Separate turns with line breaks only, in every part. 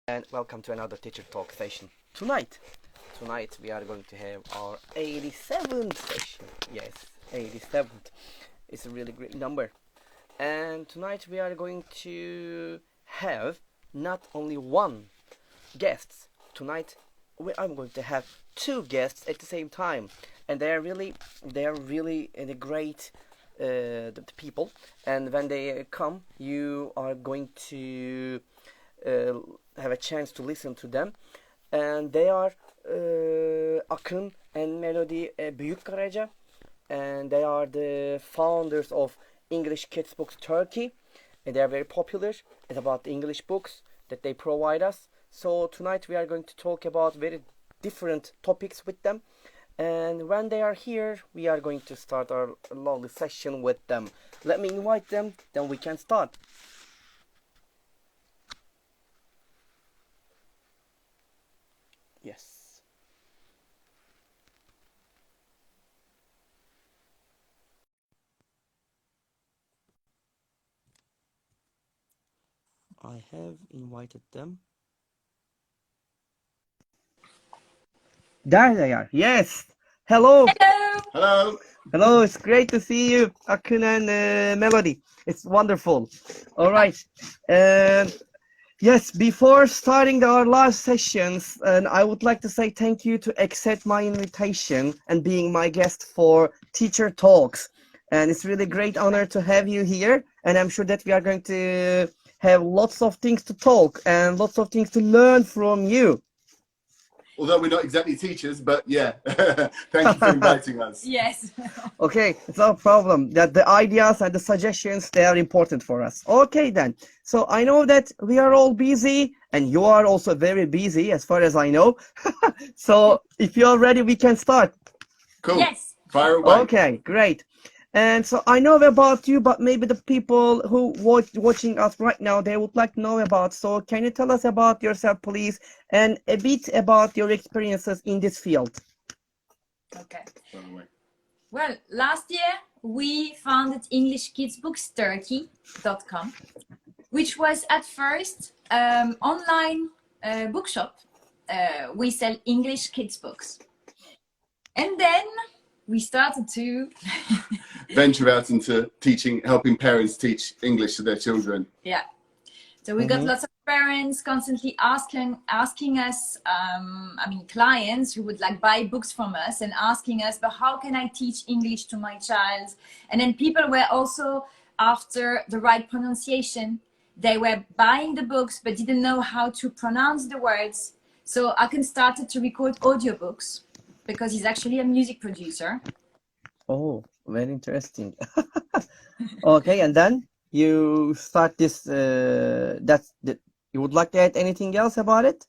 and welcome to another teacher talk session. Tonight we are going to have our 87th session. Yes, 87th. It's a really great number. And tonight we are going to have not only one guest. Tonight I'm going to have two guests at the same time, and they are really great the people. And when they come, you are going to have a chance to listen to them, and they are Akın and Melody Büyükkaraca, and they are the founders of English Kids Books Turkey, and they are very popular. It's about the English books that they provide us. So tonight we are going to talk about very different topics with them, and when they are here we are going to start our lovely session with them. Let me invite them, then we can start. Yes. I have invited them. There they are. Yes. Hello.
Hello.
Hello.
Hello. It's great to see you, Akın and Melody. It's wonderful. All right. Yes, before starting our last sessions, and I would like to say thank you to accept my invitation and being my guest for Teacher Talks. And it's really great honor to have you here. And I'm sure that we are going to have lots of things to talk and lots of things to learn from you.
Although we're not exactly teachers, but yeah, thank you for inviting us.
Yes.
Okay, it's no problem. That the ideas and the suggestions, they are important for us. Okay then. So I know that we are all busy and you are also very busy as far as I know. So if you are ready, we can start.
Cool.
Yes.
Fire away.
Okay, great. And so I know about you, but maybe the people who watching us right now, they would like to know about. So can you tell us about yourself, please, and a bit about your experiences in this field?
Okay.
Fire away.
Well, last year we founded EnglishKidsBooksTurkey.com, which was at first online bookshop. We sell English kids books, and then we started to
venture out into teaching, helping parents teach English to their children.
Yeah. So we got lots of parents constantly asking us, clients who would like buy books from us and asking us, but how can I teach English to my child? And then people were also after the right pronunciation. They were buying the books, but didn't know how to pronounce the words. So Akın started to record audiobooks because he's actually a music producer.
Oh, very interesting. Okay, and then you start this, you would like to add anything else about it?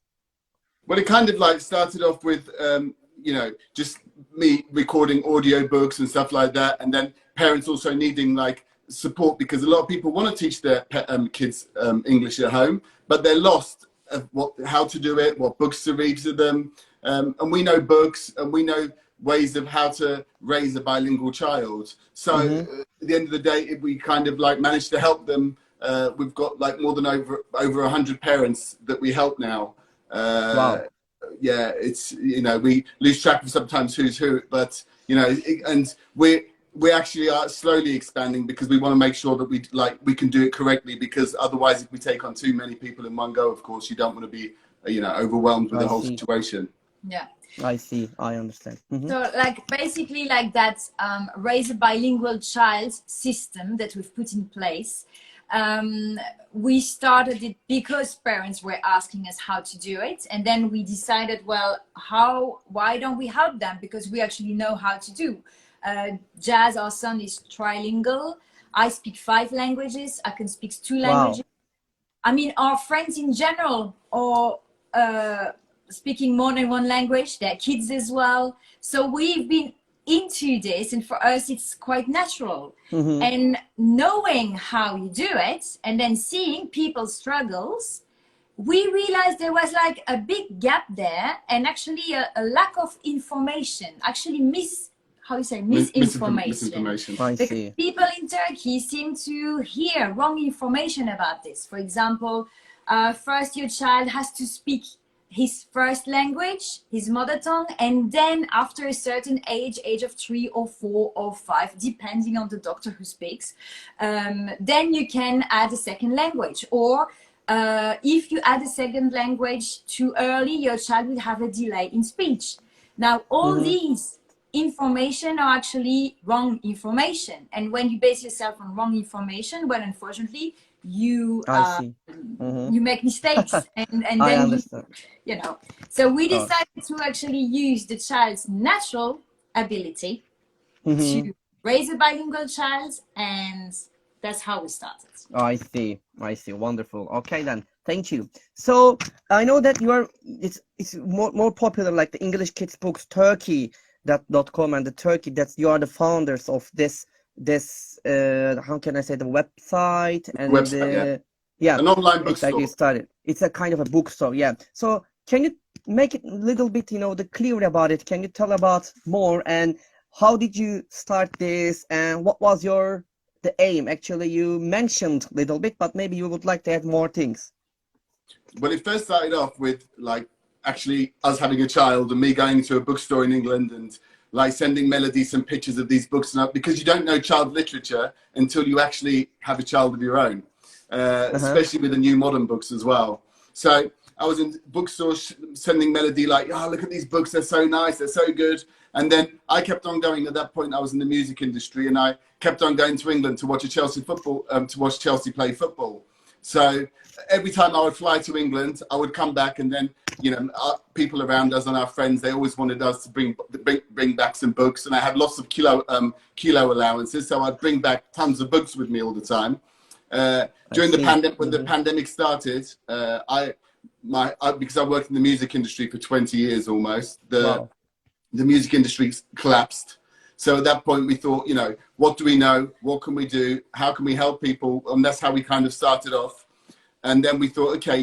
Well, it kind of like started off with, just me recording audiobooks and stuff like that. And then parents also needing like support because a lot of people want to teach their kids English at home, but they're lost of how to do it, what books to read to them. And we know books and we know ways of how to raise a bilingual child. So at the end of the day, we kind of like managed to help them. We've got like more than over 100 parents that we help now.
Wow.
Yeah, it's, we lose track of sometimes who's who, but, and we actually are slowly expanding because we want to make sure that we can do it correctly, because otherwise if we take on too many people in one go, of course, you don't want to be, overwhelmed with the whole situation.
Yeah.
I see. I understand.
So like basically like that raise a bilingual child system that we've put in place. We started it because parents were asking us how to do it. And then we decided, well, why don't we help them? Because we actually know how to do. Jazz, our son, is trilingual. I speak 5 languages. Akın speaks 2 languages. I mean, our friends in general are speaking more than 1 language. They're kids as well. So we've been into this, and for us it's quite natural. And knowing how you do it and then seeing people's struggles, we realized there was like a big gap there, and actually a lack of information, actually misinformation.
I
Because
see.
people in Turkey seem to hear wrong information about this. For example, first your child has to speak his first language, his mother tongue, and then after a certain age of 3 or 4 or 5, depending on the doctor who speaks, then you can add a second language. Or if you add a second language too early, your child will have a delay in speech. Now, all these information are actually wrong information. And when you base yourself on wrong information, well, unfortunately, you you make mistakes, and
I
then
understand.
you know. So we decided to actually use the child's natural ability to raise a bilingual child, and that's how we started.
I see. Wonderful. Okay then, thank you. So I know that you are, it's more popular, like the EnglishKidsBooksTurkey.com and the Turkey, that you are the founders of this how can I say, the website and
an online bookstore.
Started. It's a kind of a bookstore, yeah. So can you make it a little bit, the clear about it? Can you tell about more, and how did you start this, and what was the aim? Actually, you mentioned a little bit, but maybe you would like to add more things.
Well, it first started off with actually us having a child and me going to a bookstore in England and sending Melody some pictures of these books, and because you don't know child literature until you actually have a child of your own, especially with the new modern books as well. So I was in bookstores sending Melody look at these books, they're so nice, they're so good. And then I kept on going. At that point I was in the music industry, and I kept on going to England to watch Chelsea play football. So every time I would fly to England, I would come back, and then people around us and our friends, they always wanted us to bring back some books, and I had lots of kilo allowances, so I'd bring back tons of books with me all the time. During the pandemic, when the pandemic started, because I worked in the music industry for 20 years almost, the music industry collapsed. So at that point we thought, what do we know? What can we do? How can we help people? And that's how we kind of started off. And then we thought, okay,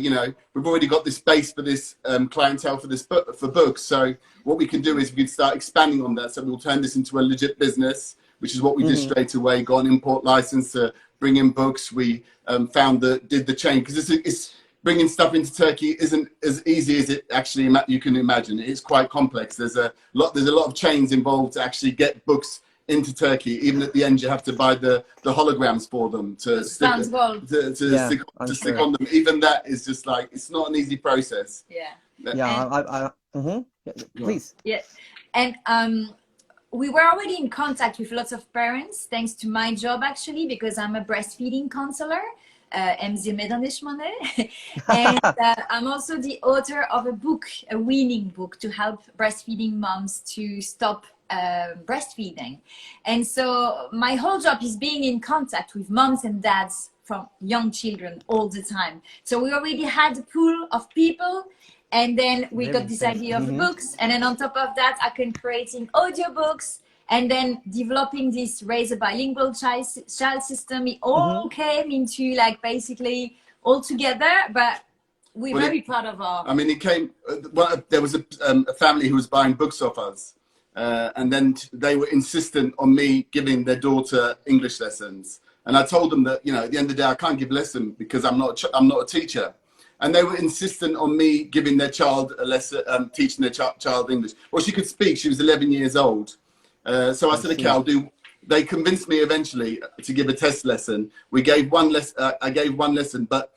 we've already got this base for this clientele for books. So what we can do is we can start expanding on that. So we'll turn this into a legit business, which is what we did straight away. Got an import license to bring in books. We did the chain, because it's bringing stuff into Turkey isn't as easy as it actually you can imagine. It's quite complex. There's a lot of chains involved to actually get books into Turkey. Even at the end, you have to buy the holograms for them to stick on them. Even that is just it's not an easy process.
Please.
Yeah, and we were already in contact with lots of parents, thanks to my job actually, because I'm a breastfeeding counselor. Emzirme danışmanı. And I'm also the author of a book, a weaning book, to help breastfeeding moms to stop breastfeeding. And so my whole job is being in contact with moms and dads from young children all the time. So we already had a pool of people, and then we got this idea of the books, and then on top of that I can creating audiobooks, and then developing this raise a bilingual child system. It all came into basically all together, but we're very proud of our...
it came, there was a family who was buying books off us, and then they were insistent on me giving their daughter English lessons. And I told them that, at the end of the day, I can't give lessons because I'm not a teacher. And they were insistent on me giving their child a lesson, teaching their child English. Well, she could speak. She was 11 years old. So I said, okay, I'll do. They convinced me eventually to give a test lesson. We gave one lesson. I gave one lesson, but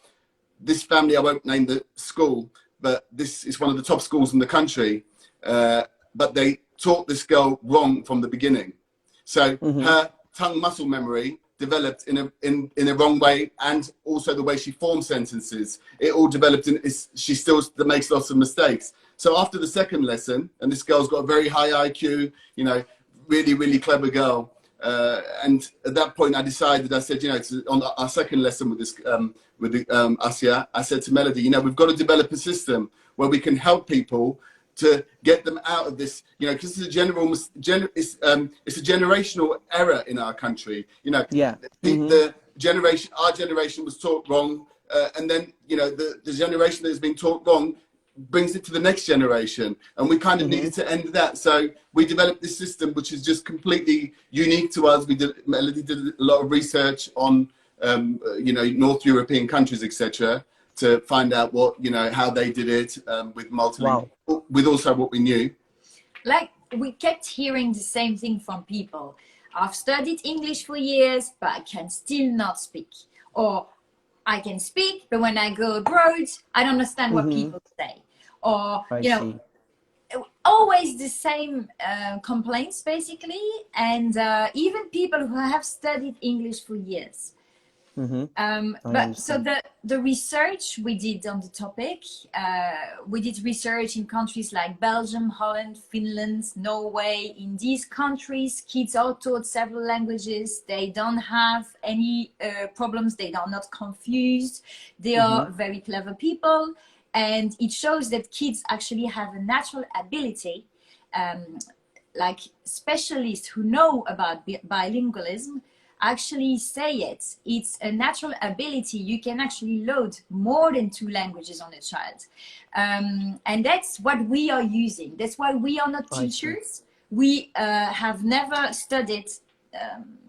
this family, I won't name the school, but this is one of the top schools in the country. But they taught this girl wrong from the beginning. So her tongue muscle memory developed in a wrong way, and also the way she formed sentences. It all developed she still makes lots of mistakes. So after the second lesson, and this girl's got a very high IQ, really, really clever girl. And at that point, I decided, I said, on our second lesson with Asya, I said to Melody, we've got to develop a system where we can help people to get them out of this, because it's a generational error in our country. The generation, our generation was taught wrong, and then the generation that has been taught wrong brings it to the next generation, and we kind of needed to end that. So we developed this system, which is just completely unique to us. Melody did a lot of research on North European countries, etc., to find out what, you know, how they did it with multilingual, with also what we knew.
Like, we kept hearing the same thing from people. I've studied English for years, but I can still not speak. Or I can speak, but when I go abroad, I don't understand what people say. Or, you know, always the same complaints, basically. And even people who have studied English for years. But so the research we did on the topic, we did research in countries like Belgium, Holland, Finland, Norway. In these countries, kids are taught several languages. They don't have any problems. They are not confused. They are very clever people. And it shows that kids actually have a natural ability, like specialists who know about bilingualism actually say it. It's a natural ability. You can actually load more than 2 languages on a child. And that's what we are using. That's why we are not teachers. We have never studied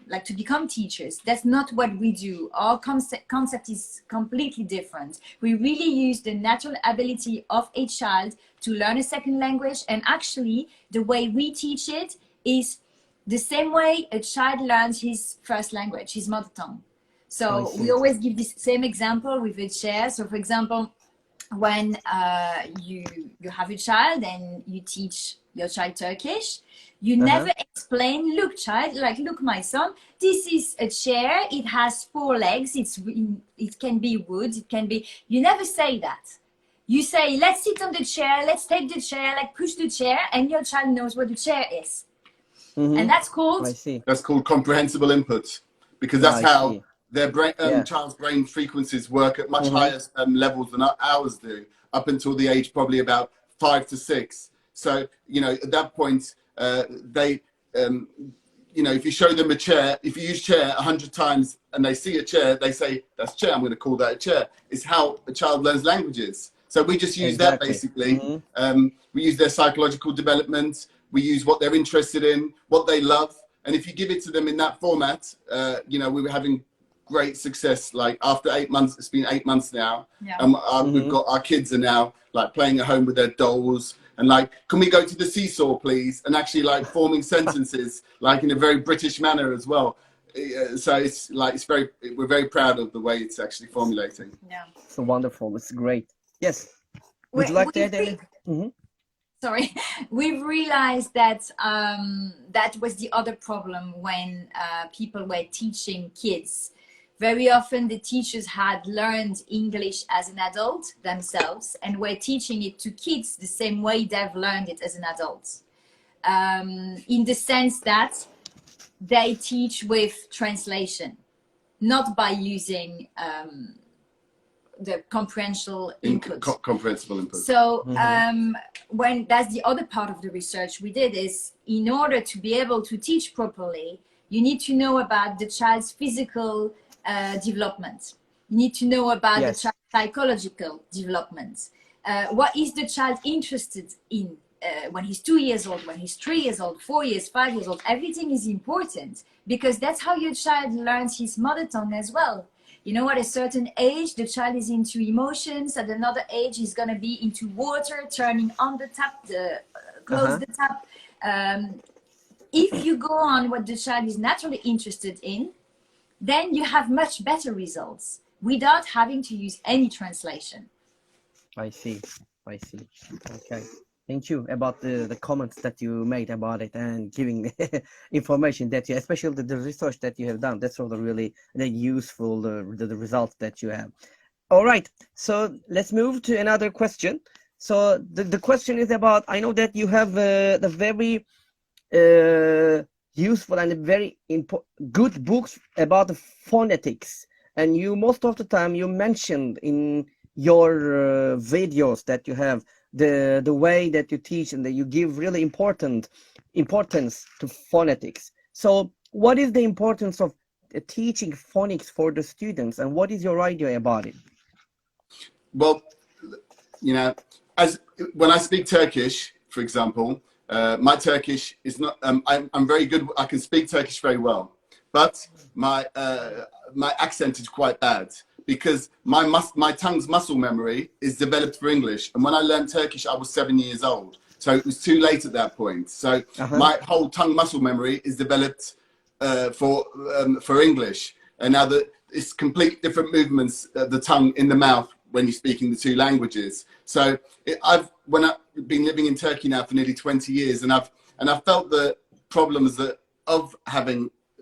like to become teachers. That's not what we do. Our concept is completely different. We really use the natural ability of a child to learn a second language. And actually, the way we teach it is the same way a child learns his first language, his mother tongue. So we always give this same example with a chair. So for example, when you have a child and you teach your child Turkish, you never explain, look child, like, look my son, this is a chair, it has 4 legs, it can be wood, it can be, you never say that. You say, let's sit on the chair, let's take the chair, like push the chair, and your child knows what the chair is. And that's called
comprehensible input, because that's how their brain, child's brain frequencies work at much higher levels than ours do, up until the age probably about 5 to 6. So, you know, at that point, they, you know, if you show them a chair, if you use chair 100 times and they see a chair, they say, that's chair, I'm going to call that a chair. It's how a child learns languages. So we just use that basically. We use their psychological development. We use what they're interested in, what they love. And if you give it to them in that format, you know, we were having great success. Like after 8 months, it's been 8 months now. We've got, our kids are now like playing at home with their dolls and like, can we go to the seesaw, please? And actually like forming sentences, like in a very British manner as well. So it's like, we're very proud of the way it's actually formulating.
Yeah.
So wonderful. It's great. Yes. Would you like to add anything?
Sorry, we've realized that that was the other problem when people were teaching kids. Very often the teachers had learned English as an adult themselves and were teaching it to kids the same way they've learned it as an adult. In the sense that they teach with translation, not by using the comprehensible input.
Comprehensible input.
So when that's the other part of the research we did is, in order to be able to teach properly, you need to know about the child's physical development. You need to know about the child's psychological development. What is the child interested in when he's 2 years old, when he's 3 years old, 4 years, 5 years old? Everything is important because that's how your child learns his mother tongue as well. You know, at a certain age, the child is into emotions. At another age, he's going to be into water, turning on the tap, close the tap. If you go on what the child is naturally interested in, then you have much better results without having to use any translation.
I see. Okay. Thank you about the comments that you made about it and giving information that you, especially the research that you have done. That's really useful, the results that you have. All right. So let's move to another question. So the question is about, I know that you have the very useful and very good books about the phonetics. And you, most of the time, you mentioned in your videos that you have the way that you teach and that you give really importance to phonetics. So what is the importance of teaching phonics for the students, and what is your idea about it?
Well, you know, when I speak Turkish, for example, my Turkish is not, I'm very good, I can speak Turkish very well, but my accent is quite bad. because my tongue's muscle memory is developed for English. And when I learned Turkish, I was 7 years old. So it was too late at that point. So my whole tongue muscle memory is developed for English. And now that it's complete different movements of the tongue in the mouth when you're speaking the two languages. So I've been living in Turkey now for nearly 20 years, and I've felt the problems of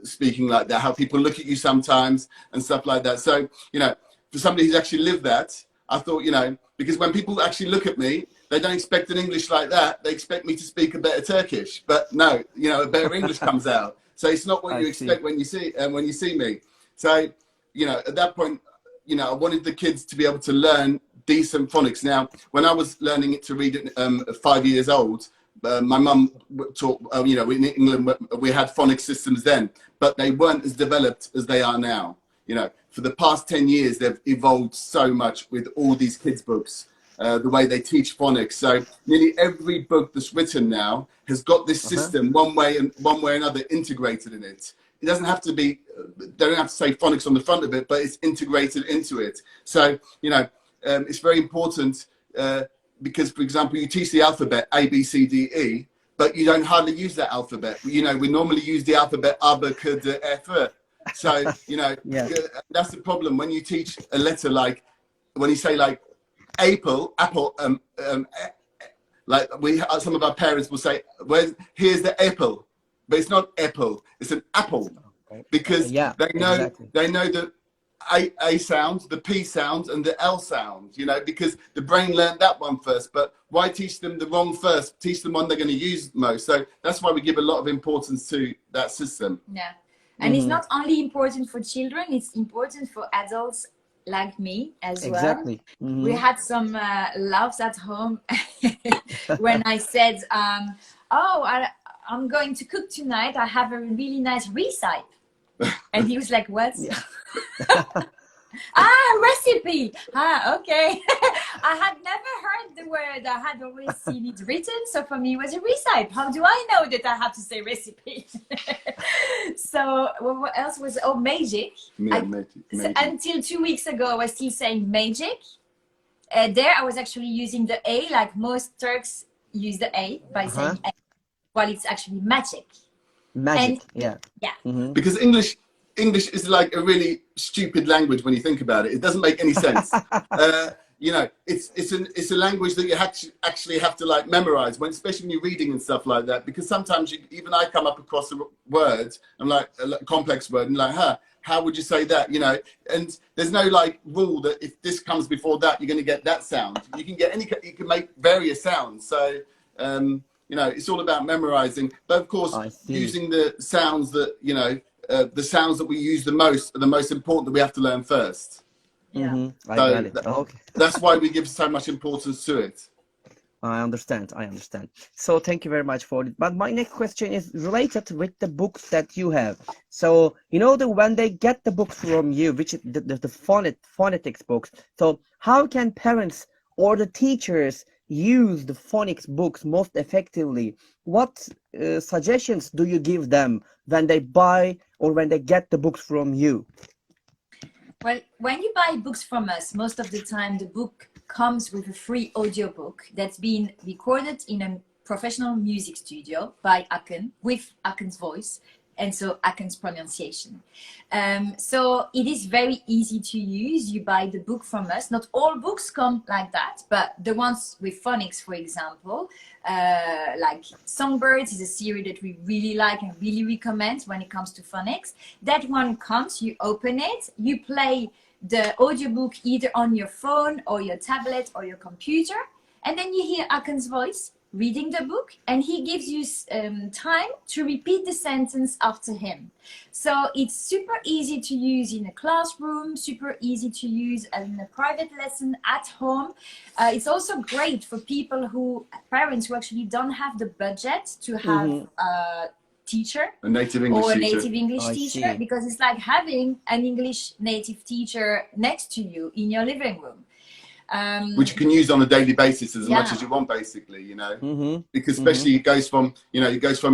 speaking like that, how people look at you sometimes and stuff like that. So, you know, for somebody who's actually lived that, I thought, you know, because when people actually look at me, they don't expect an English like that. They expect me to speak a better Turkish, but no, you know, a better English comes out. So it's not what you expect when you see me. So, you know, at that point, you know, I wanted the kids to be able to learn decent phonics. Now, when I was learning it to read it at 5 years old, my mum taught, you know, in England, we had phonics systems then, but they weren't as developed as they are now. You know, for the past 10 years, they've evolved so much with all these kids' books, the way they teach phonics. So nearly every book that's written now has got this system one way or another integrated in it. It doesn't have to be, they don't have to say phonics on the front of it, but it's integrated into it. So, you know, it's very important because, for example, you teach the alphabet A, B, C, D, E, but you don't hardly use that alphabet. You know, we normally use the alphabet A, B, C, D, E, F. So, you know, that's the problem when you teach a letter, like when you say like apple, like some of our parents will say, well, here's the apple, but it's not apple, it's an apple, because they know the A sound, the P sound, and the L sound, you know, because the brain learned that one first. But why teach them the wrong first? Teach them one they're going to use most. So that's why we give a lot of importance to that system.
Yeah. And it's not only important for children, it's important for adults like me as well.
Exactly.
We had some laughs at home when I said, I'm going to cook tonight. I have a really nice recipe. And he was like, what? Recipe. Okay. I had never heard the word. I had always seen it written. So for me, it was a recipe. How do I know that I have to say recipe? So what else was, magic.
Magic.
So until 2 weeks ago, I was still saying magic. There I was actually using the A, like most Turks use the A by saying A, while it's actually magic.
Magic,
yeah.
Because English is like a really stupid language when you think about it. It doesn't make any sense. You know, it's a language that you actually have to like memorize, especially when you're reading and stuff like that. Because sometimes even I come up across a word, I'm like a complex word, and like, how would you say that? You know, and there's no like rule that if this comes before that, you're going to get that sound. You can make various sounds. So. You know, it's all about memorizing, but of course, using the sounds that, you know, the sounds that we use the most are the most important that we have to learn first.
Yeah.
That's why we give so much importance to it.
I understand. So thank you very much for it. But my next question is related with the books that you have. So, you know, when they get the books from you, which is the phonetics books, so how can parents or the teachers use the phonics books most effectively? What suggestions do you give them when they buy or when they get the books from you?
Well, when you buy books from us, most of the time the book comes with a free audiobook that's been recorded in a professional music studio by Akın, with Akın's voice, and so Akın's pronunciation. So it is very easy to use. You buy the book from us. Not all books come like that, but the ones with phonics, for example, like Songbirds is a series that we really like and really recommend when it comes to phonics. That one comes, you open it, you play the audiobook either on your phone or your tablet or your computer, and then you hear Akın's voice reading the book, and he gives you time to repeat the sentence after him. So it's super easy to use in a classroom, super easy to use in a private lesson at home. It's also great for parents who actually don't have the budget to have a teacher,
a native English
teacher, because it's like having an English native teacher next to you in your living room.
Which you can use on a daily basis as much as you want, basically, you know, because especially it goes from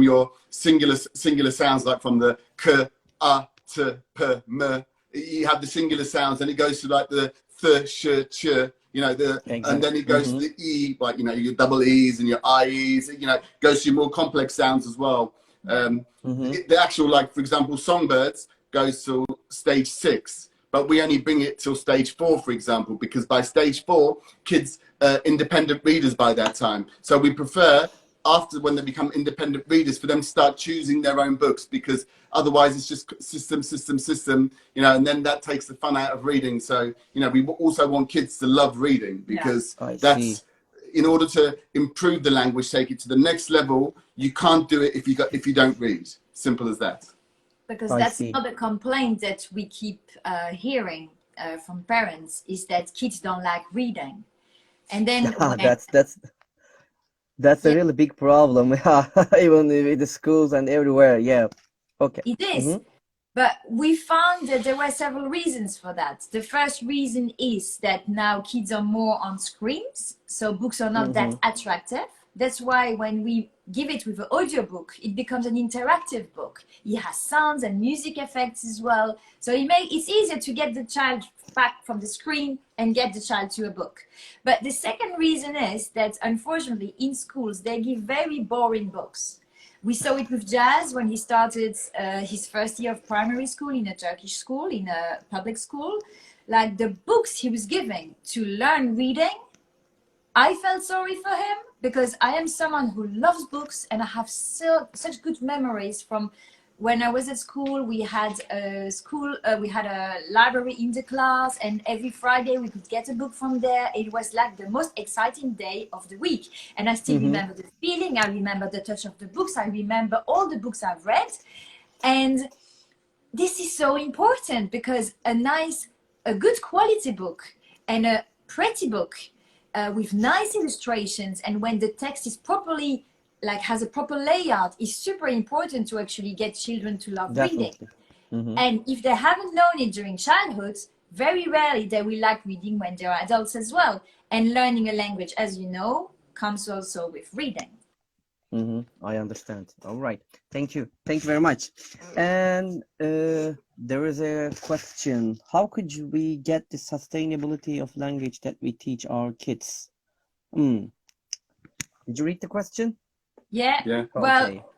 your singular sounds, like from the k, a, t, p, m, you have the singular sounds, and it goes to like the th, sh, ch, you know,
Exactly.
and then it goes to the E, like, you know, your double E's and your IEs, you know, goes to your more complex sounds as well. The actual, like, for example, songbirds goes to stage 6, but we only bring it till stage 4, for example, because by stage 4, kids are independent readers by that time. So we prefer, after when they become independent readers, for them to start choosing their own books, because otherwise it's just system, you know, and then that takes the fun out of reading. So, you know, we also want kids to love reading, because that's, in order to improve the language, take it to the next level, you can't do it if you don't read. Simple as that.
Because that's another complaint that we keep hearing from parents, is that kids don't like reading. And then
that's a really big problem, even with the schools and everywhere. Yeah, okay.
It is. But we found that there were several reasons for that. The first reason is that now kids are more on screens, so books are not that attractive. That's why when we give it with an audiobook, it becomes an interactive book. It has sounds and music effects as well. So it's easier to get the child back from the screen and get the child to a book. But the second reason is that, unfortunately, in schools, they give very boring books. We saw it with Jazz when he started his first year of primary school in a Turkish school, in a public school. Like, the books he was giving to learn reading, I felt sorry for him, because I am someone who loves books, and I have such good memories from when I was at school. We had a library in the class, and every Friday we could get a book from there. It was like the most exciting day of the week. And I still remember the feeling, I remember the touch of the books, I remember all the books I've read. And this is so important, because a good quality book and a pretty book with nice illustrations, and when the text is properly, like, has a proper layout, is super important to actually get children to love reading. And if they haven't known it during childhood, very rarely they will like reading when they're adults as well. And learning a language, as you know, comes also with reading.
I understand. All right. Thank you. Thank you very much. And there is a question. How could we get the sustainability of language that we teach our kids? Did you read the question?
Yeah. Well,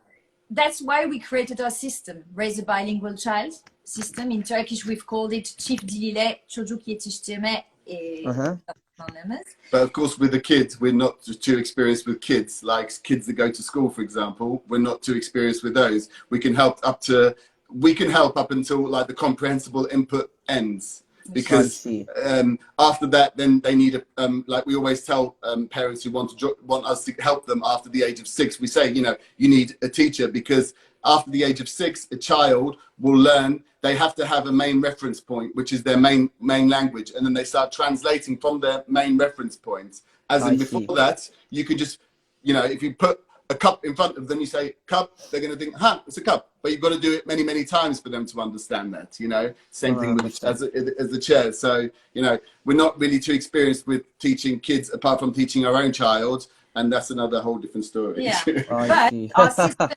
that's why we created our system, Raise a Bilingual Child system. In Turkish, we've called it Çift Dil ile Çocuk Yetiştirme.
But of course, with the kids, we're not too experienced with kids, like kids that go to school, for example. We're not too experienced with those. We can help up until like the comprehensible input ends, because after that, then they need like we always tell parents who want us to help them after the age of 6. We say, you know, you need a teacher, because after the age of 6, a child will learn. They have to have a main reference point, which is their main language, and then they start translating from their main reference points. As in, before that, you could just, you know, if you put a cup in front of them, you say cup, they're going to think, it's a cup. But you've got to do it many, many times for them to understand that, you know. Same thing with as the chair. So, you know, we're not really too experienced with teaching kids, apart from teaching our own child, and that's another whole different story.
Yeah, but our system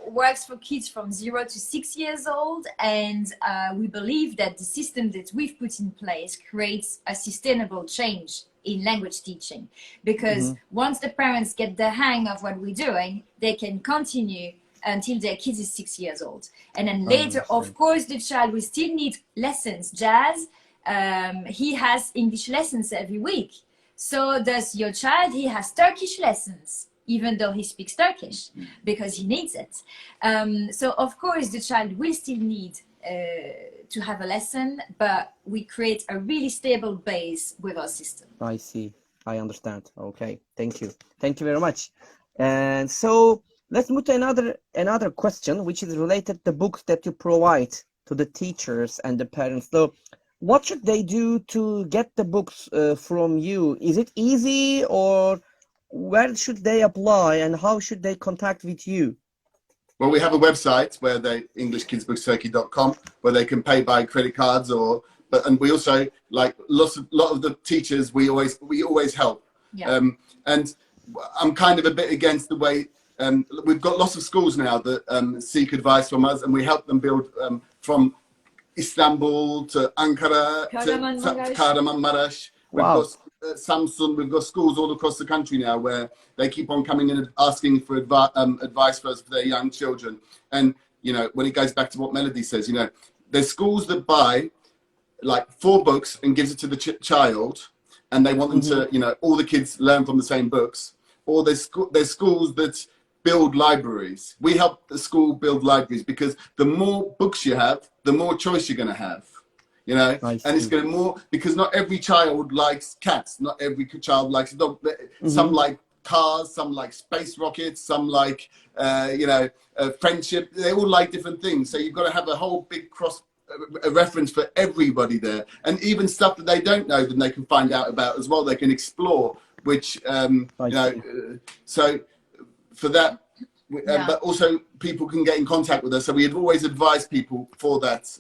works for kids from 0 to 6 years old, and we believe that the system that we've put in place creates a sustainable change in language teaching, because once the parents get the hang of what we're doing, they can continue until their kid is 6 years old. And then later, of course, the child will still need lessons. Jazz, he has English lessons every week. So does your child. He has Turkish lessons, even though he speaks Turkish, because he needs it. So of course the child will still need to have a lesson, but we create a really stable base with our system.
I see. I understand. Okay. Thank you. Thank you very much. And so let's move to another question, which is related to the books that you provide to the teachers and the parents. So what should they do to get the books from you? Is it easy, or where should they apply, and how should they contact with you?
Well, we have a website where EnglishKidsBooksTurkeycom, where they can pay by credit cards, and we also, like lot of the teachers, we always help.
Yeah.
And I'm kind of a bit against the way we've got lots of schools now that seek advice from us, and we help them build from Istanbul to Ankara to Kahramanmaraş. We've
Wow.
got Samsun, we've got schools all across the country now where they keep on coming in and asking for advice for their young children. And, you know, when it goes back to what Melody says, you know, there's schools that buy like 4 books and gives it to the child, and they want them to, you know, all the kids learn from the same books. Or there's schools that build libraries. We help the school build libraries because the more books you have, the more choice you're going to have. You know, and it's going to more, because not every child likes cats. Not every child likes a dog. Some like cars, some like space rockets, some like, you know, friendship. They all like different things. So you've got to have a whole big a reference for everybody there. And even stuff that they don't know, then they can find out about as well. They can explore, which, you know, so for that, but also people can get in contact with us. So we've always advised people for that,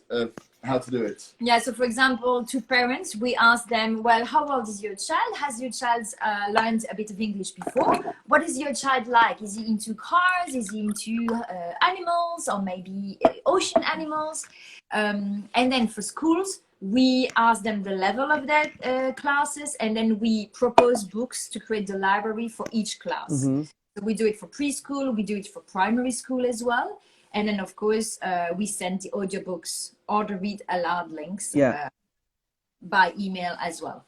how to do it.
Yeah, so for example, to parents, we ask them, well, how old is your child? Has your child learned a bit of English before? What is your child like? Is he into cars? Is he into animals, or maybe ocean animals? And then for schools, we ask them the level of their classes, and then we propose books to create the library for each class. So we do it for preschool, we do it for primary school as well. And then, of course, we send the audiobooks or the read aloud links by email as well.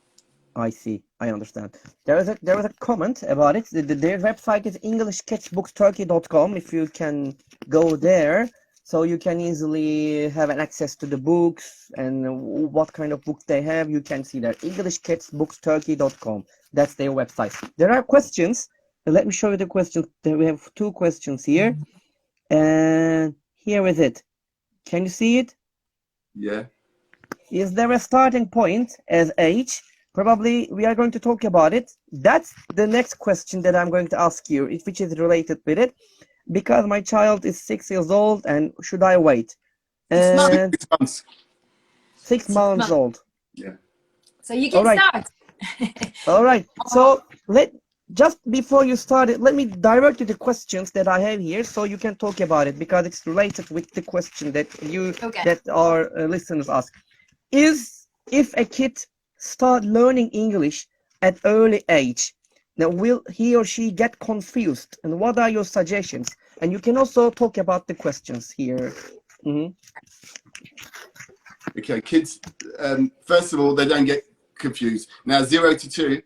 I see. I understand. There was a comment about it. Their website is EnglishKidsBooksTurkey.com. If you can go there, so you can easily have an access to the books and what kind of books they have. You can see that EnglishKidsBooksTurkey.com. That's their website. There are questions. Let me show you the questions. We have 2 questions here. And here is it. Can you see it?
Yeah.
Is there a starting point as age? Probably we are going to talk about it. That's the next question that I'm going to ask you, which is related with it. Because my child is 6 years old, and should I wait? And
6 months.
6 months old.
Yeah.
So you can start.
All right. So just before you start it, let me divert you the questions that I have here, so you can talk about it, because it's related with the question that that our listeners ask. If a kid start learning English at early age, now will he or she get confused? And what are your suggestions? And you can also talk about the questions here.
Okay, kids, first of all, they don't get confused. Now, 0 to 2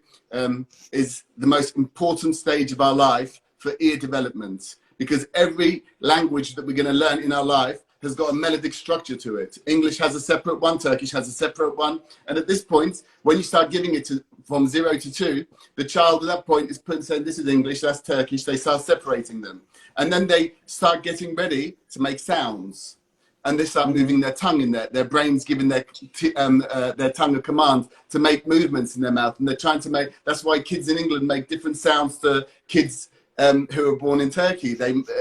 is the most important stage of our life for ear development, because every language that we're going to learn in our life has got a melodic structure to it. English has a separate one, Turkish has a separate one. And at this point, when you start giving it from 0 to 2, the child at that point is saying, this is English, that's Turkish. They start separating them. And then they start getting ready to make sounds. And they start moving their tongue in there. Their brain's giving their tongue a command to make movements in their mouth. And they're trying to make, that's why kids in England make different sounds to kids who are born in Turkey,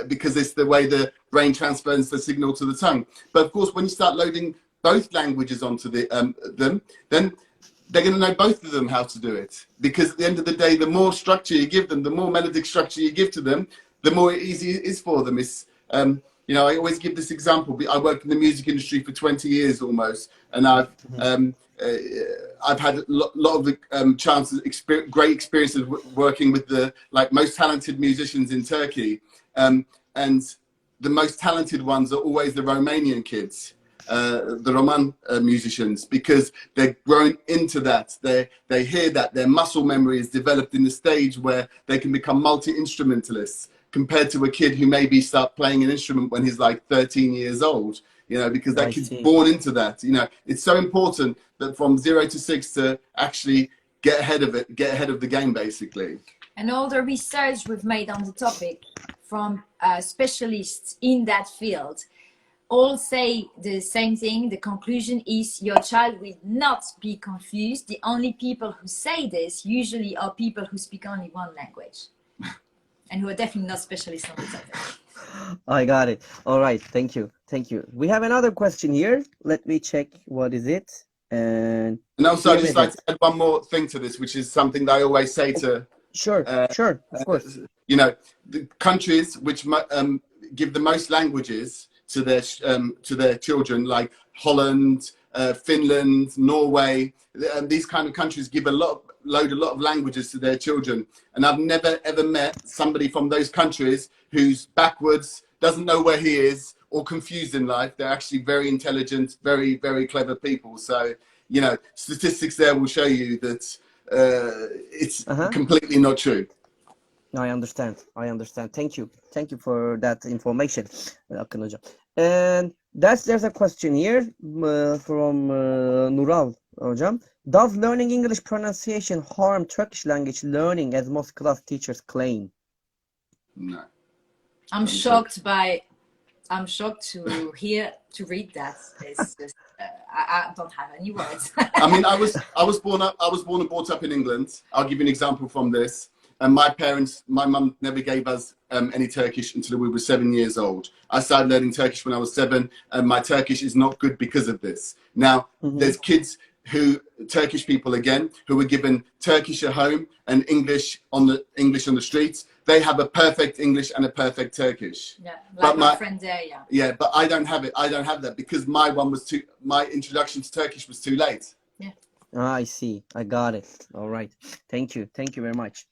because it's the way the brain transfers the signal to the tongue. But of course, when you start loading both languages onto them, then they're going to know both of them how to do it. Because at the end of the day, the more structure you give them, the more melodic structure you give to them, the more easy it is for them. It's, you know, I always give this example. I worked in the music industry for 20 years almost, and I've had a lot of chances, great experiences working with the most talented musicians in Turkey, and the most talented ones are always the Romanian kids, the Roman musicians, because they're grown into that. They hear that their muscle memory is developed in the stage where they can become multi-instrumentalists, compared to a kid who maybe start playing an instrument when he's like 13 years old, you know, because that kid's born into that. You know, it's so important that from 0 to 6 to actually get ahead of it, get ahead of the game, basically.
And all the research we've made on the topic from specialists in that field all say the same thing. The conclusion is your child will not be confused. The only people who say this usually are people who speak only one language. And who are definitely not specialists on the topic.
I got it. All right. Thank you. Thank you. We have another question here. Let me check. What is it? And
also, I'd just like to add one more thing to this, which is something that I always say to...
Sure, of course.
You know, the countries which give the most languages to their children, like Holland, Finland, Norway. These kind of countries give a lot of languages to their children, and I've never ever met somebody from those countries who's backwards, doesn't know where he is, or confused in life. They're actually very intelligent, very, very clever people. So, you know, statistics there will show you that it's completely not true.
I understand. I understand. Thank you. Thank you for that information, Akın Hocam. And there's a question here from Nural Hocam. Does learning English pronunciation harm Turkish language learning, as most class teachers claim?
No.
I'm shocked to read that. It's just, I don't have any words.
I mean, I was born and brought up in England. I'll give you an example from this. And my mum never gave us any Turkish until we were 7 years old. I started learning Turkish when I was 7, and my Turkish is not good because of this. Now, there's kids Turkish people again, who were given Turkish at home and English on the streets. They have a perfect English and a perfect Turkish.
Yeah, like my friend there, yeah.
Yeah, but I don't have it. I don't have that because my introduction to Turkish was too late.
Yeah.
I see. I got it. All right. Thank you. Thank you very much.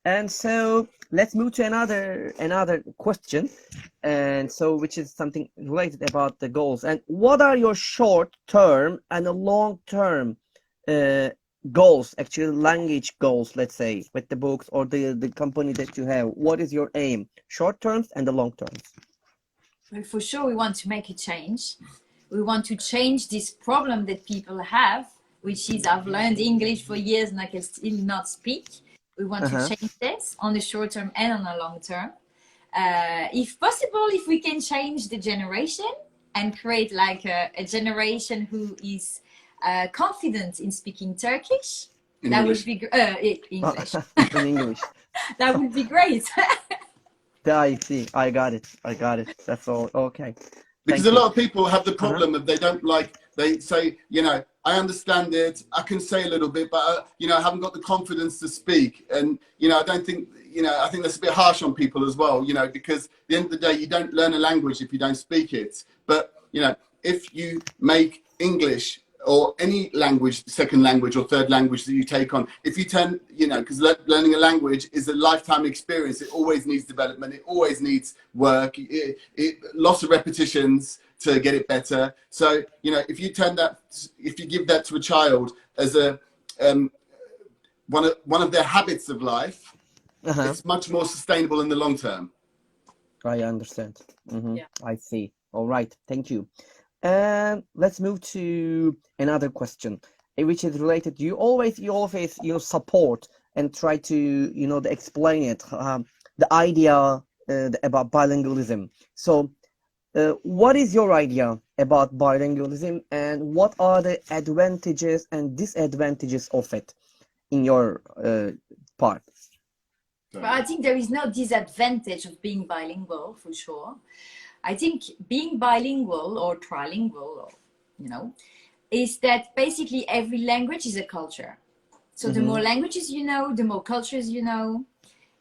And so let's move to another question, and so which is something related about the goals. And what are your short-term and long-term goals, actually language goals, let's say, with the books or the company that you have? What is your aim, short terms and the long terms?
Well, for sure, we want to make a change. We want to change this problem that people have, which is I've learned English for years and I can still not speak. We want to change this on the short term and on the long term. If possible, if we can change the generation and create like a generation who is confident in speaking Turkish, that would be English.
In English.
That would be great.
I see. I got it. That's all. Okay.
Because a lot of people have the problem of they say, you know, I understand it, I can say a little bit, but, you know, I haven't got the confidence to speak. And, you know, I think that's a bit harsh on people as well, you know, because at the end of the day, you don't learn a language if you don't speak it. But, you know, if you make English or any language, second language or third language that you take on, if you turn, you know, because learning a language is a lifetime experience. It always needs development. It always needs work. Lots of repetitions to get it better. So, you know, if you give that to a child as a one of their habits of life, it's much more sustainable in the long term.
I understand.
Yeah.
I see. All right. Thank you. And let's move to another question, which is related. You always support and try to explain it, the idea about bilingualism. So what is your idea about bilingualism, and what are the advantages and disadvantages of it in your part?
Well, I think there is no disadvantage of being bilingual, for sure. I think being bilingual or trilingual, or, you know, is that basically every language is a culture. So the more languages you know, the more cultures you know,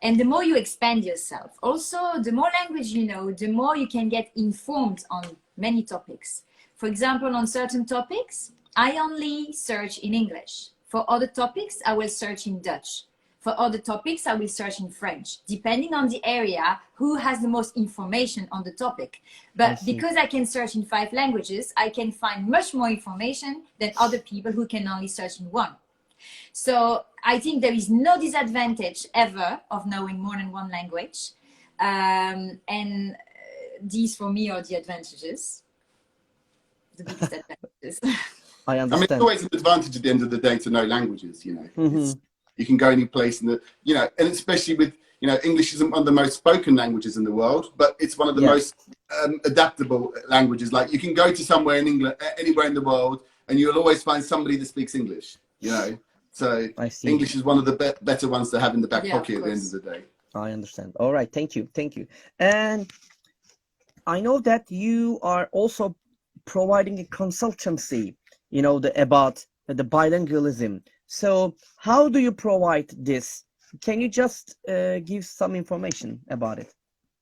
and the more you expand yourself. Also, the more language you know, the more you can get informed on many topics. For example, on certain topics, I only search in English. For other topics, I will search in Dutch. For other topics, I will search in French, depending on the area, who has the most information on the topic. But because I can search in 5 languages, I can find much more information than other people who can only search in 1. So I think there is no disadvantage ever of knowing more than 1 language. And these for me are the advantages, the biggest advantages.
I understand.
I mean, it's always an advantage at the end of the day to know languages, you know. You can go any place in you know, and especially with, you know, English isn't one of the most spoken languages in the world, but it's one of the most adaptable languages. Like you can go to somewhere in England, anywhere in the world, and you'll always find somebody that speaks English, you know. So English is one of the better ones to have in the back pocket at the end of the day.
I understand. All right. Thank you. Thank you. And I know that you are also providing a consultancy, you know, about the bilingualism. So how do you provide this? Can you just give some information about it?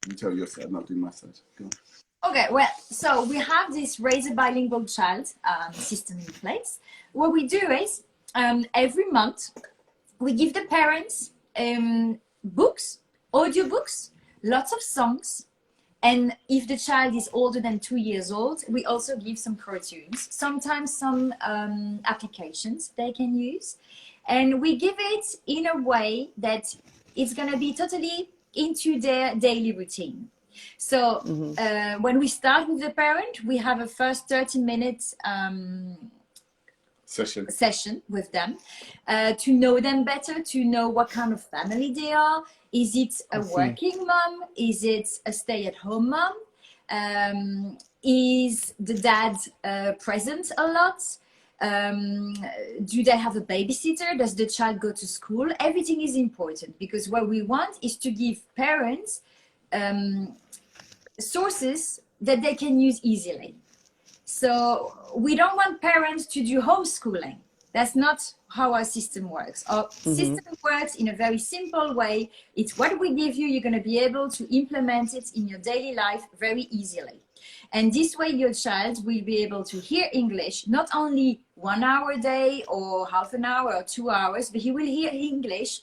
You tell your side, I'm not doing my side. Go on.
Okay, well, so we have this Raise a Bilingual Child system in place. What we do is every month we give the parents books, audiobooks, lots of songs. And if the child is older than 2 years old, we also give some cartoons, sometimes some applications they can use. And we give it in a way that it's going to be totally into their daily routine. So when we start with the parent, we have a first 30 minutes session with them to know them better, to know what kind of family they are. Is it a working mom? Is it a stay-at-home mom? Is the dad present a lot? Do they have a babysitter? Does the child go to school? Everything is important, because what we want is to give parents sources that they can use easily. So we don't want parents to do homeschooling. That's not how our system works. Our system works in a very simple way. It's what we give you, you're going to be able to implement it in your daily life very easily. And this way your child will be able to hear English, not only 1 hour a day or half an hour or 2 hours, but he will hear English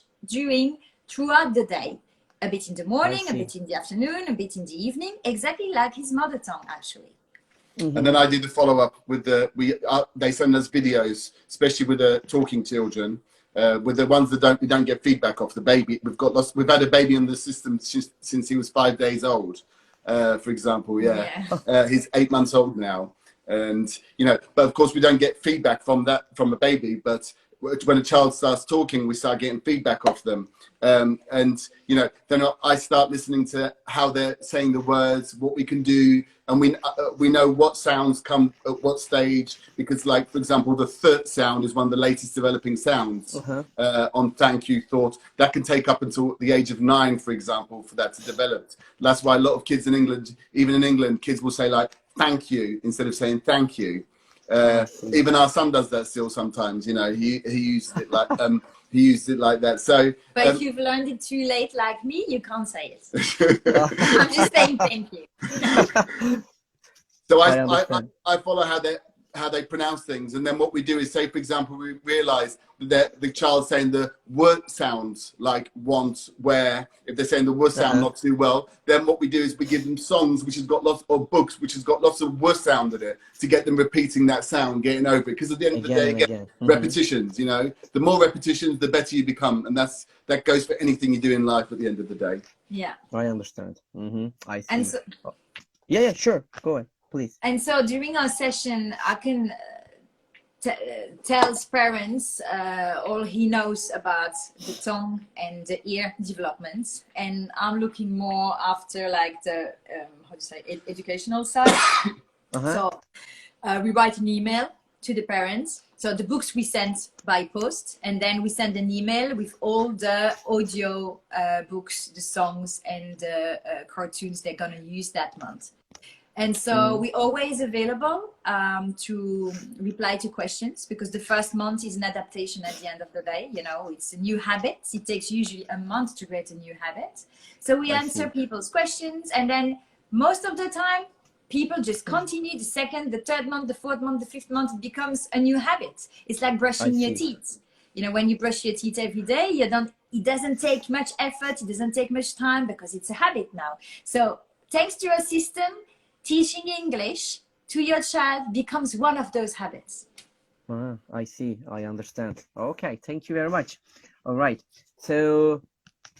throughout the day. A bit in the morning, a bit in the afternoon, a bit in the evening, exactly like his mother tongue, actually.
And then I did the follow-up with they send us videos, especially with the talking children, with the ones that we don't get feedback off. The baby, we've had a baby in the system since he was 5 days old, for example. He's 8 months old now, and but of course we don't get feedback from a baby. But when a child starts talking, we start getting feedback off them, and then I start listening to how they're saying the words, what we can do. And we know what sounds come at what stage, because, like, for example, the th sound is one of the latest developing sounds on thank you, thought. That can take up until the age of 9, for example, for that to develop. That's why a lot of kids in England, even in England, kids will say, like, thank you instead of saying thank you. Even our son does that still sometimes. He uses it like he used it like that. So,
but if you've learned it too late, like me, you can't say it. I'm just saying thank you.
So I follow how they pronounce things, and then what we do is, say, for example, we realise that the child's saying the word sounds like want, where, if they're saying the word sound not too well, then what we do is we give them songs which has got lots of books which has got lots of word sound in it, to get them repeating that sound, getting over it. Because at the end of the day, again, repetitions. The more repetitions, the better you become, and that goes for anything you do in life. At the end of the day.
Yeah,
I understand. I see.
And so,
yeah, sure, go ahead, please.
And so during our session, Akın tells parents all he knows about the tongue and the ear development, and I'm looking more after, like, the educational side. So we write an email to the parents. So the books we send by post, and then we send an email with all the audio books, the songs, and the cartoons they're gonna use that month. And so we're always available to reply to questions, because the first month is an adaptation at the end of the day. It's a new habit. It takes usually a month to create a new habit. So we answer people's questions, and then most of the time, people just continue. The second, the third month, the fourth month, the fifth month, it becomes a new habit. It's like brushing your teeth. When you brush your teeth every day, it doesn't take much effort. It doesn't take much time, because it's a habit now. So thanks to our system, teaching English to your child becomes one of those habits.
I see. I understand. Okay, thank you very much. All right. So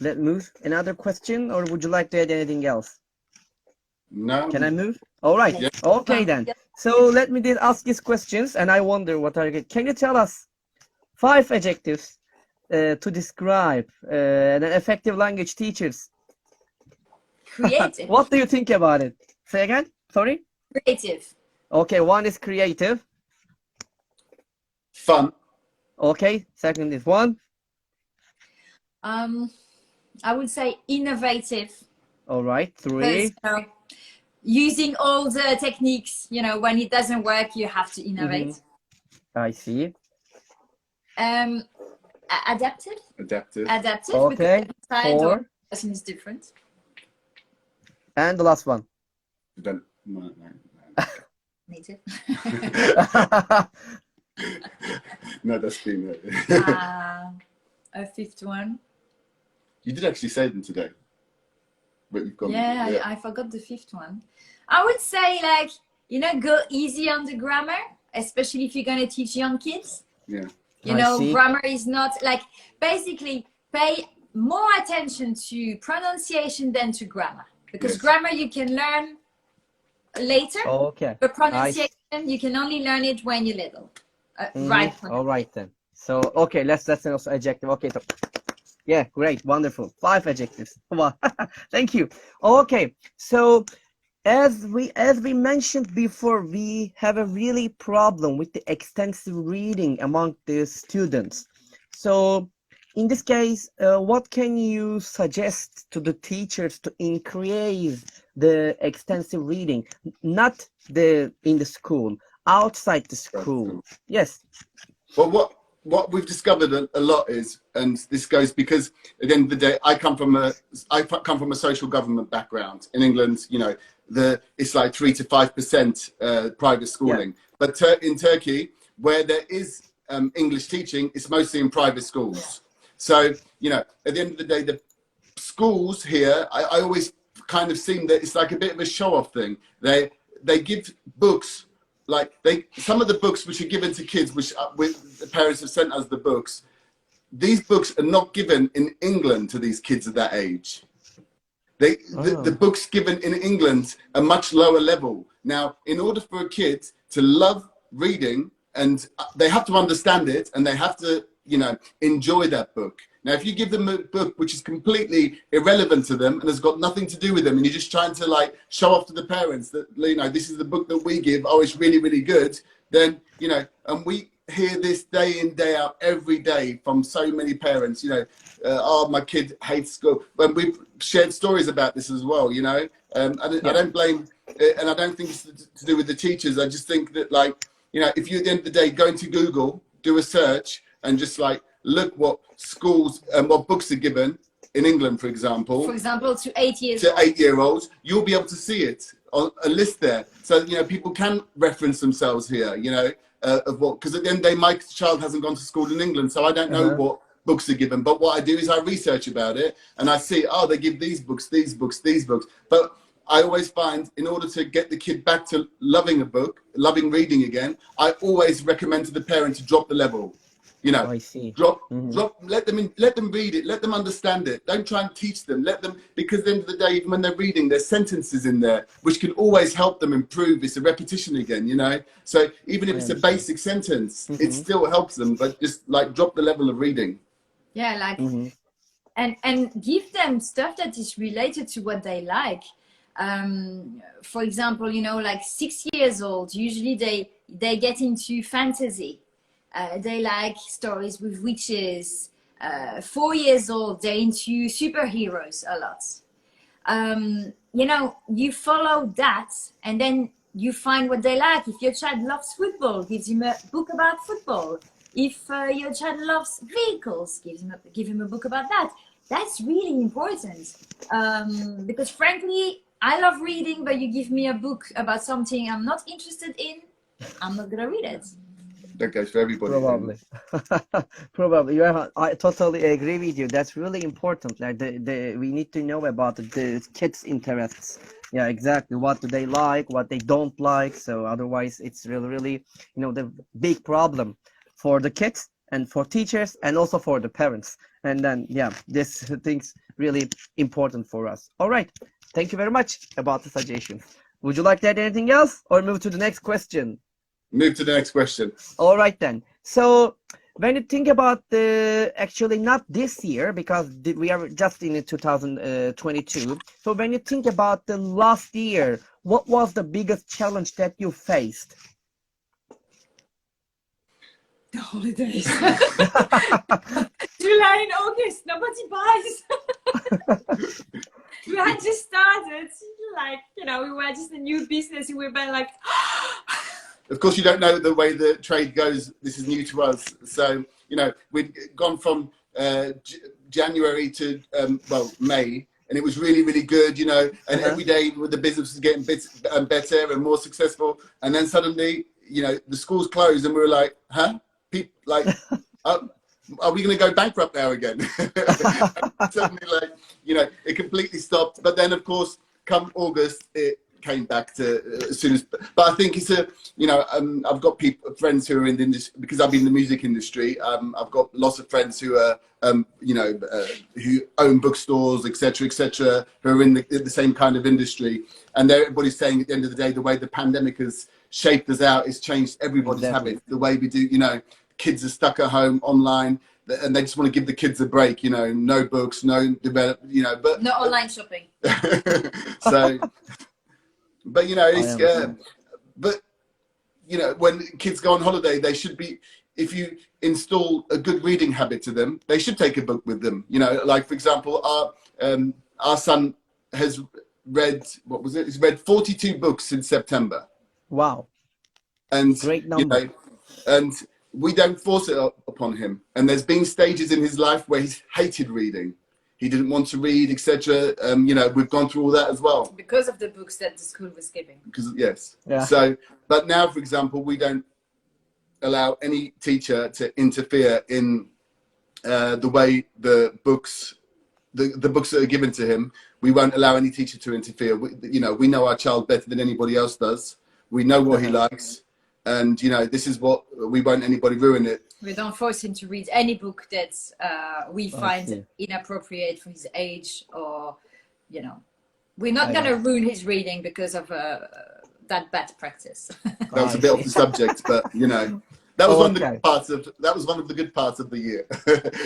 let's move. Another question, or would you like to add anything else?
No.
Can I move? All right. Yeah. Okay, then. So let me ask these questions, and I wonder what are. Can you tell us 5 adjectives to describe an effective language teachers?
Creative.
What do you think about it? Say again. Sorry.
Creative.
Okay, one is creative.
Fun.
Okay. Second is one.
I would say innovative.
All right. 3.
Because, using all the techniques, when it doesn't work, you have to innovate.
I see.
Adaptive.
Adaptive.
Okay. 4.
Person is different.
And the last one.
Done. No.
Me too.
No, that's been
A fifth one.
You did actually say them today. But you've gone.
Yeah, I forgot the fifth one. I would say, like, you know, go easy on the grammar, especially if you're going to teach young kids.
Yeah.
You know, grammar is not like, basically pay more attention to pronunciation than to grammar, because grammar you can learn later.
Okay.
But pronunciation you can only learn it when you're little. Right.
All right then. So okay, that's also adjective. Okay, so yeah, great, wonderful. 5 adjectives. Wow. Thank you. Okay, so as we mentioned before, we have a really problem with the extensive reading among the students. So in this case, what can you suggest to the teachers to increase the extensive reading, not in the school, outside the school? Yes.
Well, what we've discovered a lot is, and this goes because at the end of the day, I come from a social government background in England. You know, it's like 3 to 5% private schooling, but in Turkey, where there is English teaching, it's mostly in private schools. So, you know, at the end of the day, the schools here, I always kind of seem that it's like a bit of a show-off thing. They give books, like some of the books which are given to kids, which the parents have sent us the books. These books are not given in England to these kids at that age. The books given in England are much lower level. Now, in order for a kid to love reading, and they have to understand it, and they have to, you know, enjoy that book. Now, if you give them a book which is completely irrelevant to them and has got nothing to do with them, and you're just trying to like show off to the parents that, you know, this is the book that we give, oh, it's really, really good, then, you know, and we hear this day in, day out, every day from so many parents, you know, oh, my kid hates school. And we've shared stories about this as well, you know. I don't blame, and I don't think it's to do with the teachers. I just think that, like, you know, if you at the end of the day go into Google, do a search, and just like look what schools and what books are given in England, for example.
For example, to 8 years
to
old.
8-year-olds, you'll be able to see it on a list there. So, you know, people can reference themselves here, you know, of what, because at the end of the day, my child hasn't gone to school in England, so I don't know what books are given. But what I do is I research about it, and I see, oh, they give these books, these books, these books. But I always find, in order to get the kid back to loving a book, loving reading again, I always recommend to the parent to drop the level. You know,
I see.
drop, let them read it, let them understand it. Don't try and teach them, let them, because at the end of the day, even when they're reading, there's sentences in there which can always help them improve. It's a repetition again, you know. So even if it's a basic sentence, it still helps them, but just like drop the level of reading.
Yeah, like, and give them stuff that is related to what they like. For example, you know, like 6 years old, usually they get into fantasy. They like stories with witches. 4 years old, they're into superheroes a lot. You know, you follow that, and then you find what they like. If your child loves football, gives him a book about football. If your child loves vehicles, give him a book about that. That's really important, because frankly, I love reading, but you give me a book about something I'm not interested in, I'm not gonna read it.
That goes for everybody.
Probably. Probably. I totally agree with you. That's really important. Like we need to know about the kids' interests. Yeah, exactly. What do they like? What they don't like? So otherwise, it's really, you know, the big problem for the kids and for teachers and also for the parents. And then, yeah, this thing's really important for us. All right. Thank you very much about the suggestions. Would you like to add anything else or move to the next question?
Move to the next question.
All right then. So when you think about actually not this year, because we are just in 2022. So when you think about the last year, what was the biggest challenge that you faced?
The holidays. July and August, nobody buys. We had just started, like, you know, we were just a new business, and we were like,
of course, you don't know the way the trade goes. This is new to us. So, you know, we'd gone from January to, well, May, and it was really, really good, you know, and every day the business was getting better and more successful. And then suddenly, you know, the schools closed and we were like, huh? Are we going to go bankrupt now again? Suddenly, like, you know, it completely stopped. But then, of course, come August, it came back to as soon as. But I think it's a, you know, I've got friends who are in the industry, because I've been in the music industry. I've got lots of friends who are, you know, who own bookstores, etc., who are in the same kind of industry. And everybody's saying at the end of the day, the way the pandemic has shaped us out, it's changed everybody's habits. The way we do, you know, kids are stuck at home online, and they just want to give the kids a break, you know, no books, no develop, you know, but
no online shopping.
So, but you know, it's but you know, when kids go on holiday, they should be, if you install a good reading habit to them, they should take a book with them. You know, like for example, our son has read, what was it? He's read 42 books since September.
Wow.
And
great number.
You know, and we don't force it upon him. And there's been stages in his life where he's hated reading. He didn't want to read, etc. You know, we've gone through all that as well.
Because of the books that the school was giving.
Because, yes.
Yeah.
So, but now, for example, we don't allow any teacher to interfere in the way the books that are given to him. We won't allow any teacher to interfere. You know, we know our child better than anybody else does. We know what he likes. And, you know, this is what, we won't anybody ruin it.
We don't force him to read any book that we find inappropriate for his age, or, you know, we're not going to ruin his reading because of that bad practice.
That was a bit off the subject, but, you know, that was one of the good parts of, that was one of the good parts of the year.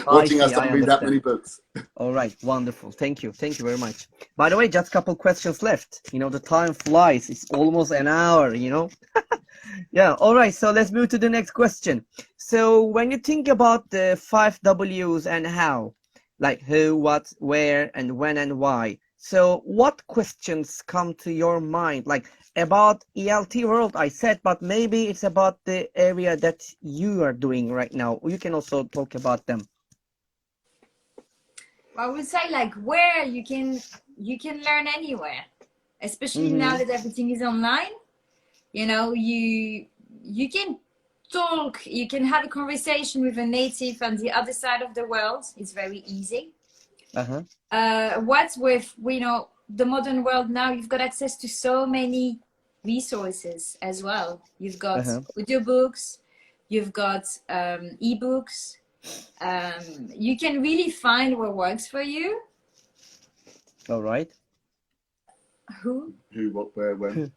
Watching us read that many books.
All right, wonderful. Thank you very much. By the way, just a couple questions left. You know, the time flies. It's almost an hour, you know. Yeah, all right, so let's move to the next question. So when you think about the 5 W's and how, like who, what, where, and when and why, so what questions come to your mind? Like about ELT world, I said, but maybe it's about the area that you are doing right now. You can also talk about them.
I would say like where you can learn anywhere, especially now that everything is online. You know, you can talk, you can have a conversation with a native on the other side of the world. It's very easy. What's with, you know, the modern world now, you've got access to so many resources as well. You've got audiobooks, you've got ebooks. You can really find what works for you.
All right.
Who,
what, where, when.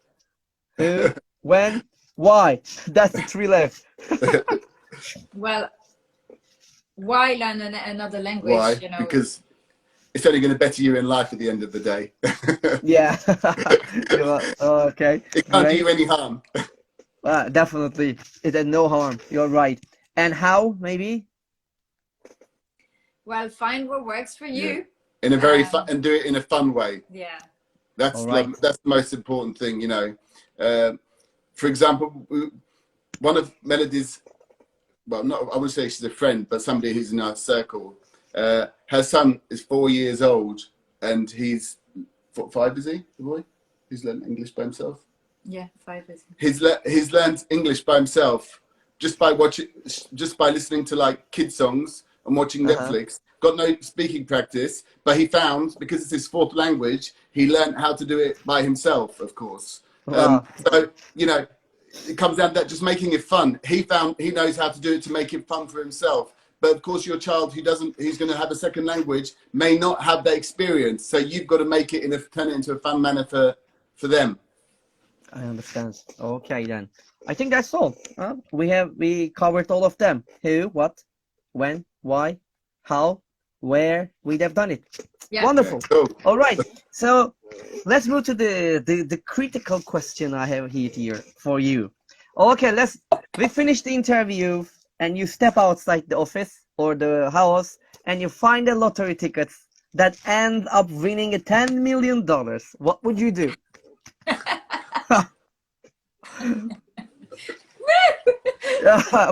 Who, when, why? That's the 3 left.
Well, why learn another language?
Why?
You know?
Because it's only going to better you in life at the end of the day.
Yeah. Okay.
It can't do you any harm.
Definitely. It had no harm. You're right. And how, maybe?
Well, find what works for you.
In a very fun, and do it in a fun way.
Yeah.
That's that's the most important thing, you know. For example, one of Melody's, well, not, I wouldn't say she's a friend, but somebody who's in our circle. Her son is 4 years old, and he's 5, is he? The boy, he's learned English by himself.
Yeah, 5 is.
He's learned English by himself just by listening to like kid songs and watching Netflix. Got no speaking practice, but he found, because it's his 4th language, he learned how to do it by himself, of course. So, you know, it comes down to that, just making it fun. He knows how to do it to make it fun for himself. But of course, your child who's going to have a second language may not have that experience. So you've got to make it turn it into a fun manner for them.
I understand. Okay, then. I think that's all. We covered all of them. Who, what, when, why, how, where. We'd have done it. Yeah. Wonderful. Cool. All right. So let's move to the critical question I have here for you. Okay, we finish the interview and you step outside the office or the house and you find a lottery ticket that ends up winning $10 million. What would you do?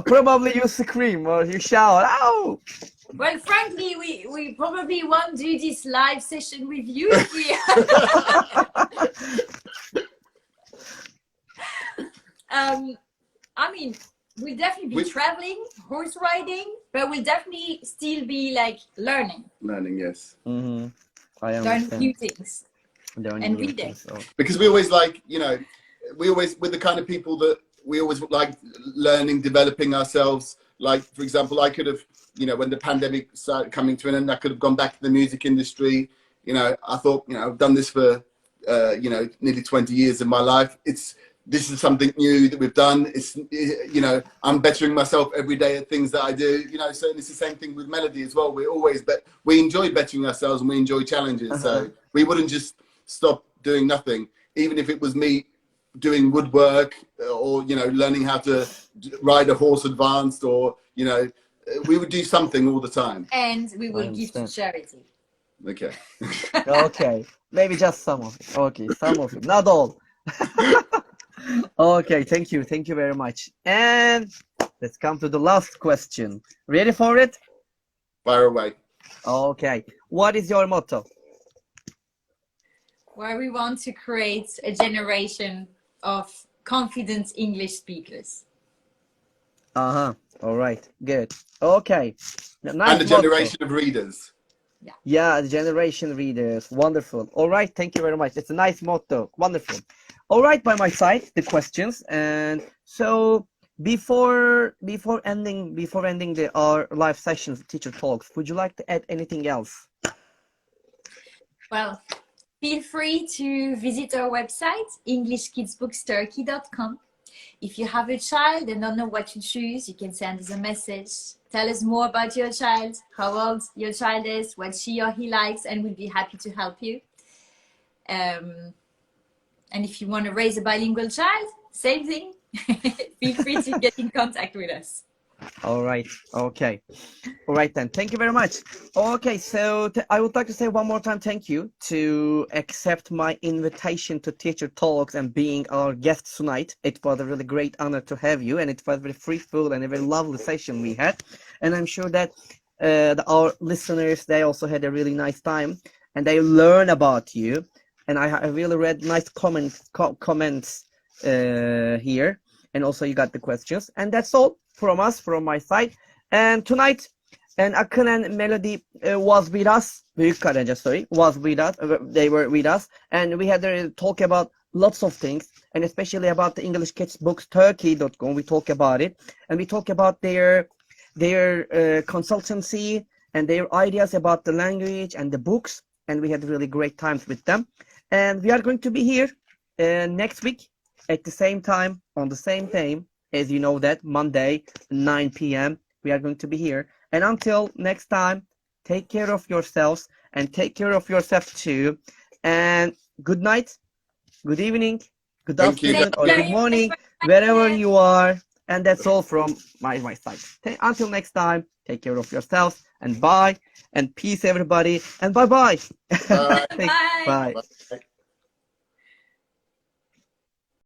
Probably you scream or you shout, "Ow!"
Well, frankly, we probably won't do this live session with you here. I mean, we'll definitely be traveling, horse riding, but we'll definitely still be like learning.
Learning, yes.
Mm-hmm. I
Learning
understand.
new things. And reading.
Because we always like, you know, we're the kind of people that we always like learning, developing ourselves. Like, for example, I could have, you know, when the pandemic started coming to an end, I could have gone back to the music industry. You know, I thought, you know, I've done this for, you know, nearly 20 years of my life. This is something new that we've done. You know, I'm bettering myself every day at things that I do. You know, so it's the same thing with Melody as well. We enjoy bettering ourselves and we enjoy challenges. So we wouldn't just stop doing nothing, even if it was me doing woodwork or, you know, learning how to ride a horse advanced, or, you know, we would do something all the time.
And we will give to charity.
Okay.
Okay, maybe just some of it. Okay, some of it, not all. Okay, thank you very much. And let's come to the last question. Ready for it?
Fire away.
Okay, what is your motto?
Where we want to create a generation of confident English speakers.
All right, good. Okay, nice.
And a generation of readers.
Yeah, the generation readers. Wonderful. All right, thank you very much. It's a nice motto. Wonderful. All right, by my side, the questions. And so before ending our live sessions, teacher talks, would you like to add anything else?
Well, feel free to visit our website, EnglishKidsBooksTurkey.com. If you have a child and don't know what to choose, you can send us a message. Tell us more about your child, how old your child is, what she or he likes, and we'll be happy to help you. And if you want to raise a bilingual child, same thing. Feel free to get in contact with us.
All right. Okay. All right then. Thank you very much. Okay. So I would like to say one more time thank you to accept my invitation to Teacher Talks and being our guest tonight. It was a really great honor to have you, and it was very fruitful and a very lovely session we had. And I'm sure that our listeners, they also had a really nice time and they learn about you. And I really read nice comments here, and also you got the questions. And that's all from us, from my side. And tonight, and Akın and Melody was with us. Büyükkaraca, sorry, was with us. They were with us, and we had to talk about lots of things, and especially about the EnglishKidsBooksTurkey.com. We talk about it, and we talk about their consultancy and their ideas about the language and the books. And we had really great times with them. And we are going to be here next week at the same time, on the same time, as you know that, Monday, 9 p.m. We are going to be here. And until next time, take care of yourselves and take care of yourself too. And good night, good evening, good afternoon, or good morning, wherever you are. And that's all from my side. Until next time, take care of yourselves, and bye, and peace everybody, and bye-bye.
Bye.
Bye.
Bye.
Bye.